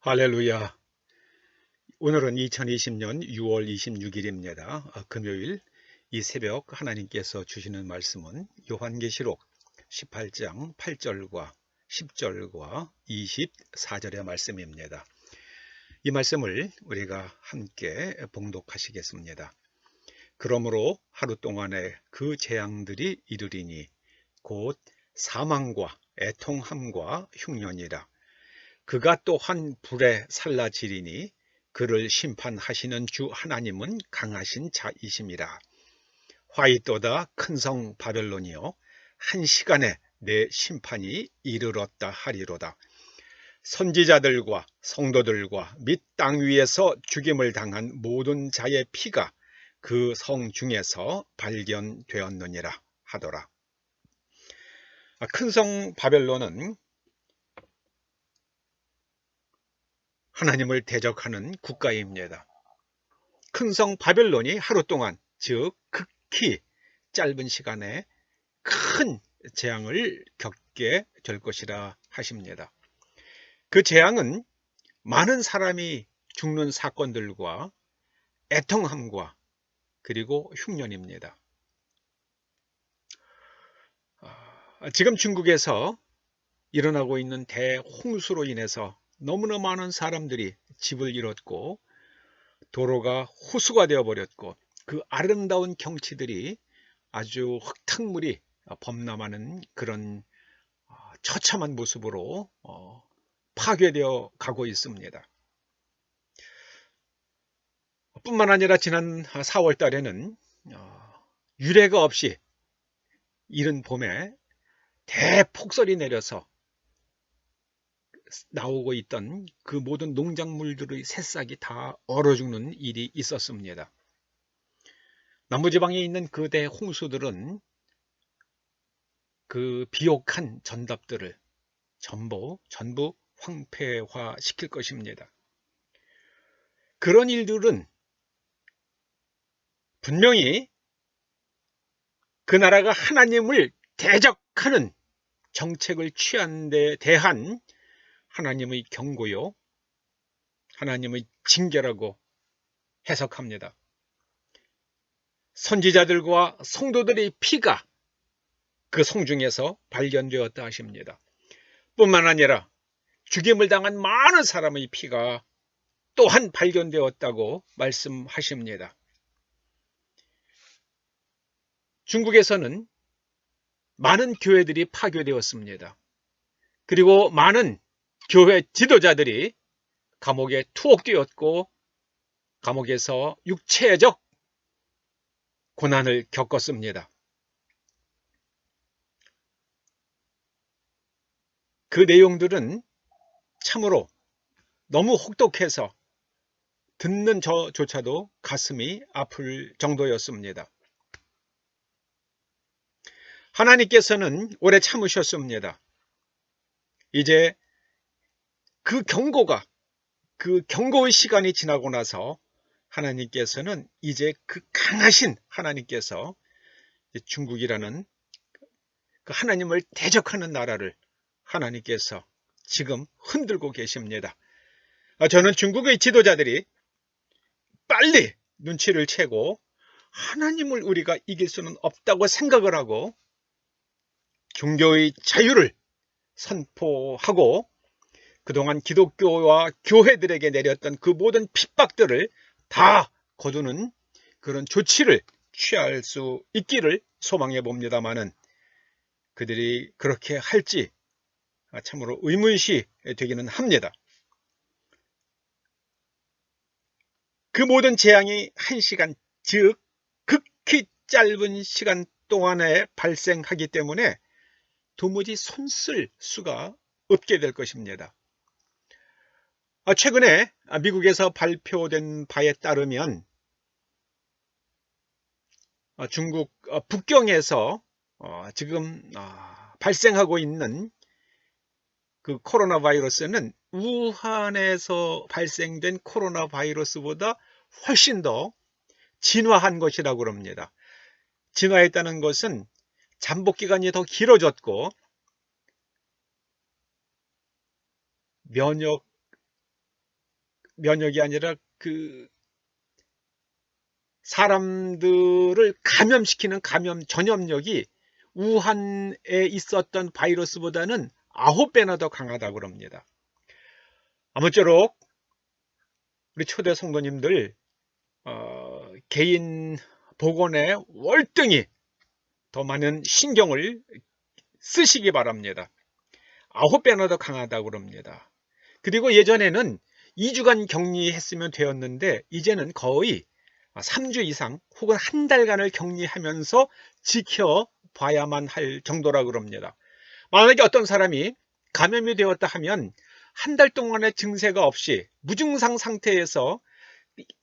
할렐루야. 오늘은 2020년 6월 26일입니다. 금요일. 이 새벽 하나님께서 주시는 말씀은 요한계시록 18장 8절과 10절과 24절의 말씀입니다. 이 말씀을 우리가 함께 봉독하시겠습니다. 그러므로 하루 동안에 그 재앙들이 이르리니 곧 사망과 애통함과 흉년이라. 그가 또한 불에 살라지리니 그를 심판하시는 주 하나님은 강하신 자이심이라. 화이또다 큰 성 바벨론이여, 한 시간에 내 심판이 이르렀다 하리로다. 선지자들과 성도들과 및 땅 위에서 죽임을 당한 모든 자의 피가 그 성 중에서 발견되었느니라 하더라. 큰 성 바벨론은 하나님을 대적하는 국가입니다. 큰 성 바벨론이 하루 동안, 즉 극히 짧은 시간에 큰 재앙을 겪게 될 것이라 하십니다. 그 재앙은 많은 사람이 죽는 사건들과 애통함과 그리고 흉년입니다. 지금 중국에서 일어나고 있는 대홍수로 인해서 너무나 많은 사람들이 집을 잃었고 도로가 호수가 되어버렸고 그 아름다운 경치들이 아주 흙탕물이 범람하는 그런 처참한 모습으로 파괴되어 가고 있습니다. 뿐만 아니라 지난 4월 달에는 유례가 없이 이른 봄에 대폭설이 내려서 나오고 있던 그 모든 농작물들의 새싹이 다 얼어 죽는 일이 있었습니다. 남부지방에 있는 그 대홍수들은 그 비옥한 전답들을 전부 황폐화 시킬 것입니다. 그런 일들은 분명히 그 나라가 하나님을 대적하는 정책을 취한 데 대한 하나님의 경고요, 하나님의 징계라고 해석합니다. 선지자들과 성도들의 피가 그 성중에서 발견되었다 하십니다. 뿐만 아니라 죽임을 당한 많은 사람의 피가 또한 발견되었다고 말씀하십니다. 중국에서는 많은 교회들이 파괴되었습니다. 그리고 많은 교회 지도자들이 감옥에 투옥되었고 감옥에서 육체적 고난을 겪었습니다. 그 내용들은 참으로 너무 혹독해서 듣는 저조차도 가슴이 아플 정도였습니다. 하나님께서는 오래 참으셨습니다. 이제 그 경고의 시간이 지나고 나서 하나님께서는 이제 그 강하신 하나님께서 중국이라는 그 하나님을 대적하는 나라를 하나님께서 지금 흔들고 계십니다. 저는 중국의 지도자들이 빨리 눈치를 채고 하나님을 우리가 이길 수는 없다고 생각을 하고 종교의 자유를 선포하고 그동안 기독교와 교회들에게 내렸던 그 모든 핍박들을 다 거두는 그런 조치를 취할 수 있기를 소망해 봅니다마는 그들이 그렇게 할지 참으로 의문시 되기는 합니다. 그 모든 재앙이 1시간, 즉 극히 짧은 시간 동안에 발생하기 때문에 도무지 손쓸 수가 없게 될 것입니다. 최근에 미국에서 발표된 바에 따르면 중국 북경에서 지금 발생하고 있는 그 코로나 바이러스는 우한에서 발생된 코로나 바이러스보다 훨씬 더 진화한 것이라고 합니다. 진화했다는 것은 잠복 기간이 더 길어졌고 면역 면역이 아니라 그 사람들을 감염시키는 감염 전염력이 우한에 있었던 바이러스보다는 9배나 더 강하다고 합니다. 아무쪼록 우리 초대 성도님들 개인 보건에 월등히 더 많은 신경을 쓰시기 바랍니다. 9배나 더 강하다고 합니다. 그리고 예전에는 2주간 격리했으면 되었는데 이제는 거의 3주 이상 혹은 한 달간을 격리하면서 지켜봐야만 할 정도라고 합니다. 만약에 어떤 사람이 감염이 되었다 하면 한 달 동안의 증세가 없이 무증상 상태에서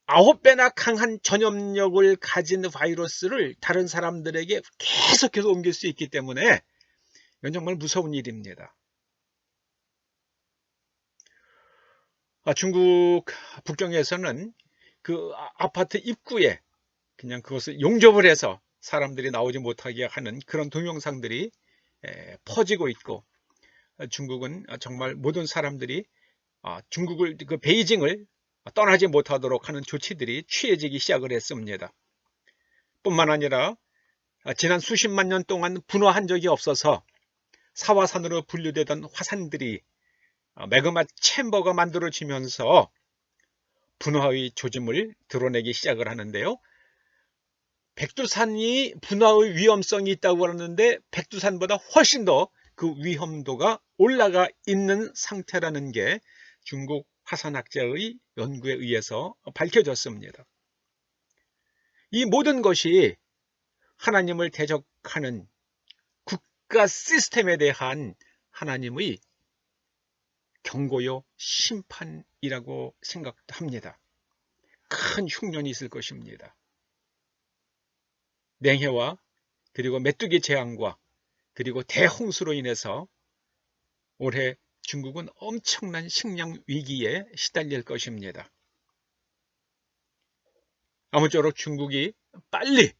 9배나 강한 전염력을 가진 바이러스를 다른 사람들에게 계속해서 옮길 수 있기 때문에 이건 정말 무서운 일입니다. 중국 북경에서는 그 아파트 입구에 그냥 그것을 용접을 해서 사람들이 나오지 못하게 하는 그런 동영상들이 퍼지고 있고, 중국은 정말 모든 사람들이 중국을 그 베이징을 떠나지 못하도록 하는 조치들이 취해지기 시작을 했습니다. 뿐만 아니라 지난 수십만 년 동안 분화한 적이 없어서 사화산으로 분류되던 화산들이 매그마 챔버가 만들어지면서 분화의 조짐을 드러내기 시작을 하는데요. 백두산이 분화의 위험성이 있다고 하는데 백두산보다 훨씬 더 그 위험도가 올라가 있는 상태라는 게 중국 화산학자의 연구에 의해서 밝혀졌습니다. 이 모든 것이 하나님을 대적하는 국가 시스템에 대한 하나님의 경고요 심판이라고 생각합니다. 큰 흉년이 있을 것입니다. 냉해와 그리고 메뚜기 재앙과 그리고 대홍수로 인해서 올해 중국은 엄청난 식량 위기에 시달릴 것입니다. 아무쪼록 중국이 빨리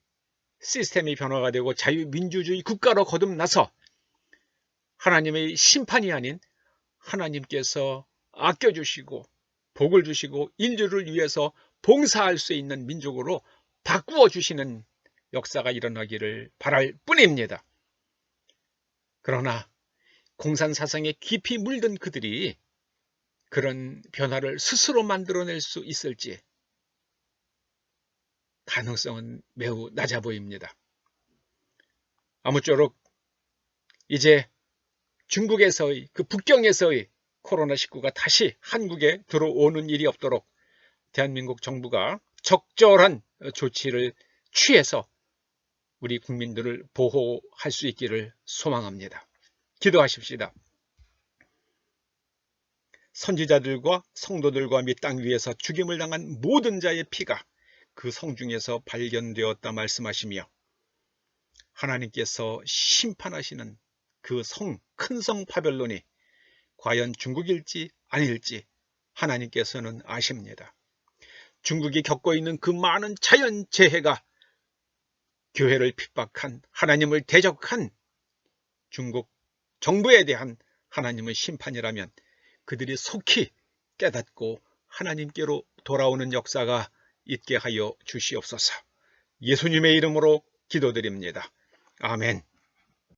시스템이 변화가 되고 자유민주주의 국가로 거듭나서 하나님의 심판이 아닌 하나님께서 아껴주시고 복을 주시고 인류를 위해서 봉사할 수 있는 민족으로 바꾸어 주시는 역사가 일어나기를 바랄 뿐입니다. 그러나 공산사상에 깊이 물든 그들이 그런 변화를 스스로 만들어낼 수 있을지 가능성은 매우 낮아 보입니다. 아무쪼록 이제 중국에서의 그 북경에서의 코로나19가 다시 한국에 들어오는 일이 없도록 대한민국 정부가 적절한 조치를 취해서 우리 국민들을 보호할 수 있기를 소망합니다. 기도하십시다. 선지자들과 성도들과 이 땅 위에서 죽임을 당한 모든 자의 피가 그 성중에서 발견되었다 말씀하시며 하나님께서 심판하시는 그 큰 성 바벨론이 과연 중국일지 아닐지 하나님께서는 아십니다. 중국이 겪고 있는 그 많은 자연재해가 교회를 핍박한 하나님을 대적한 중국 정부에 대한 하나님의 심판이라면 그들이 속히 깨닫고 하나님께로 돌아오는 역사가 있게 하여 주시옵소서. 예수님의 이름으로 기도드립니다. 아멘.